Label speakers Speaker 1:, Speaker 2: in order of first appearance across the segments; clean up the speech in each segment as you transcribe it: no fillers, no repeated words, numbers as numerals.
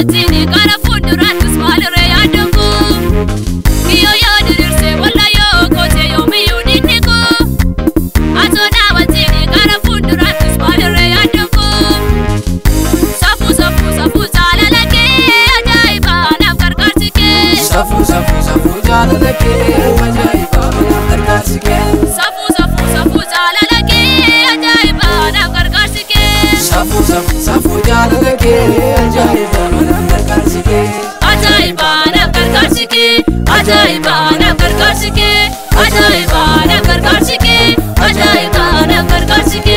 Speaker 1: watini kara funduratus malre yadanku Iyo yadirse walla yo kote yo miyu diniko Atona watini kara funduratus malre yadanku Safu jalalake ajaiba naf karkarsike
Speaker 2: Safu jalalake ajaiba naf karkarsike
Speaker 1: Safu jalalake ajaiba naf karkarsike
Speaker 2: Safu jalalake ajaiba naf karkarsike
Speaker 1: Ajaiba naf karkarsike Ajaiba naf karkarsike Ajaiba naf karkarsike Ajaiba naf karkarsike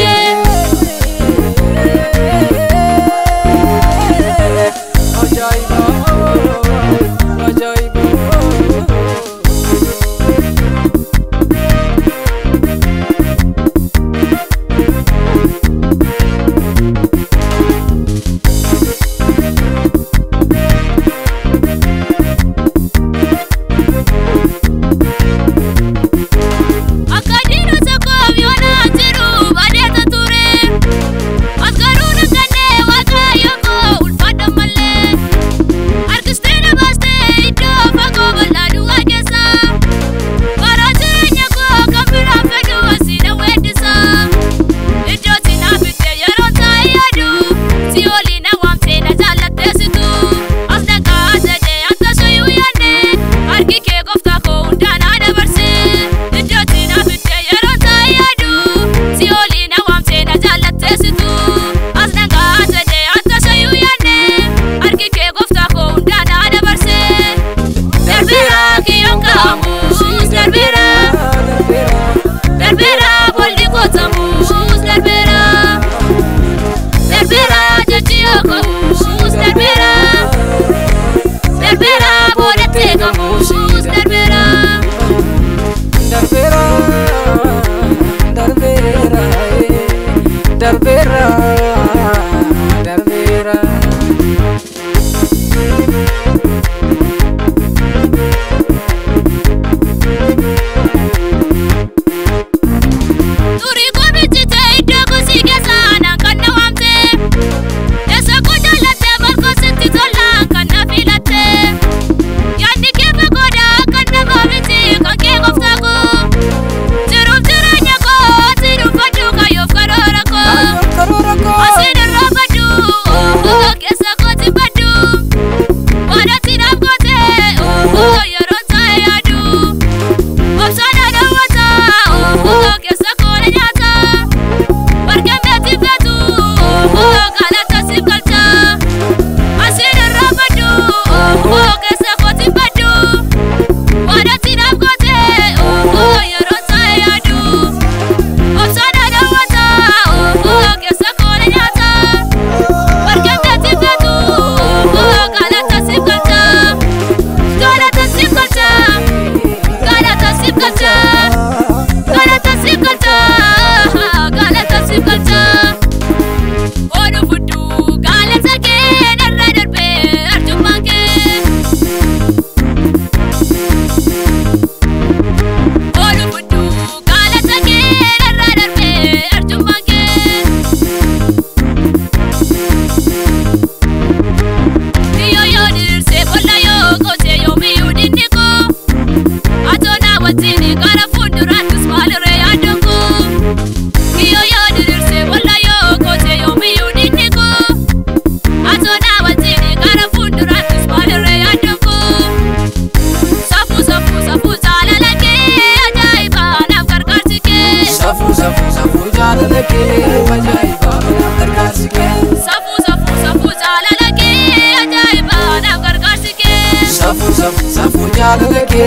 Speaker 2: Safu jalalake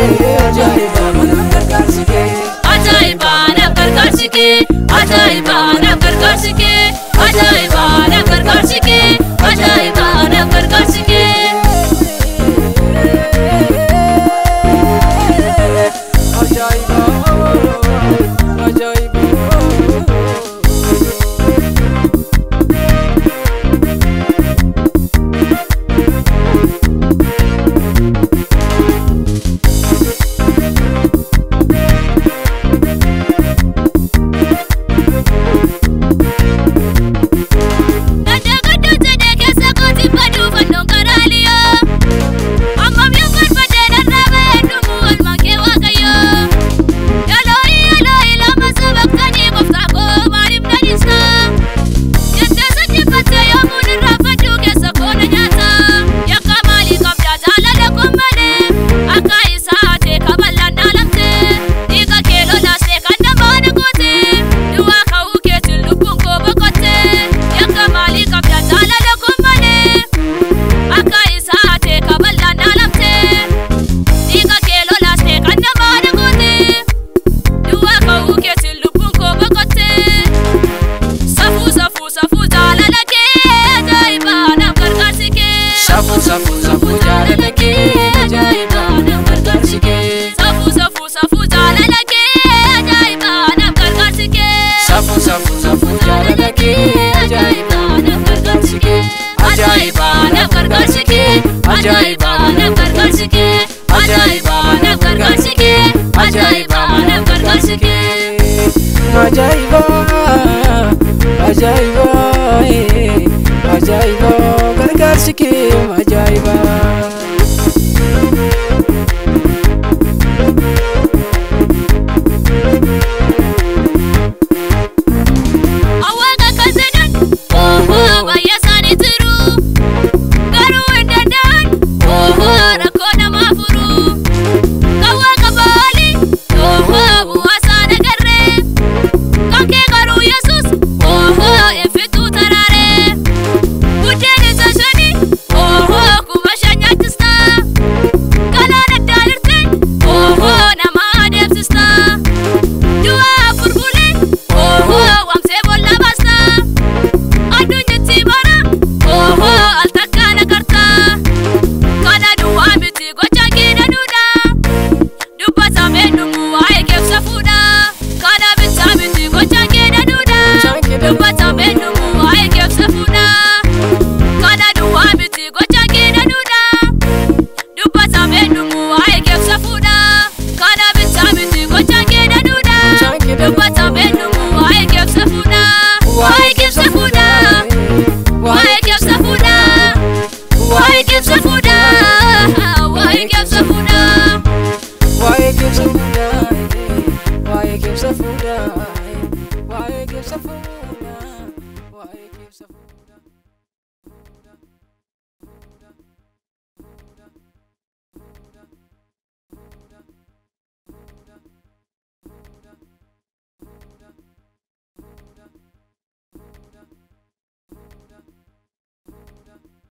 Speaker 2: ajaiba naf karkarsike
Speaker 1: Ajaiba naf karkarsike Ajaiba naf karkarsike Ajaiba naf karkarsike Ajaiba naf karkarsike
Speaker 2: Safu safu safu jaalala kee ajaa'iba naaf gargaarsi kee.
Speaker 1: Safu safu safu jaalala kee ajaa'iba naaf gargaarsi kee.
Speaker 2: Safu safu safu jaalala kee ajaa'iba naaf gargaarsi kee.
Speaker 1: Ajaa'iba naaf gargaarsi kee. Ajaa'iba naaf gargaarsi kee. Ajaa'iba naaf gargaarsi kee. Ajaa'iba naaf gargaarsi kee.
Speaker 2: Ajaa'iba ajaa'iba ajaa'iba gargaarsi kee ajaa'iba.
Speaker 1: Awwaqa kasadan wayya isaanii tiru garuu hin danda'an rakkoo namaa furu.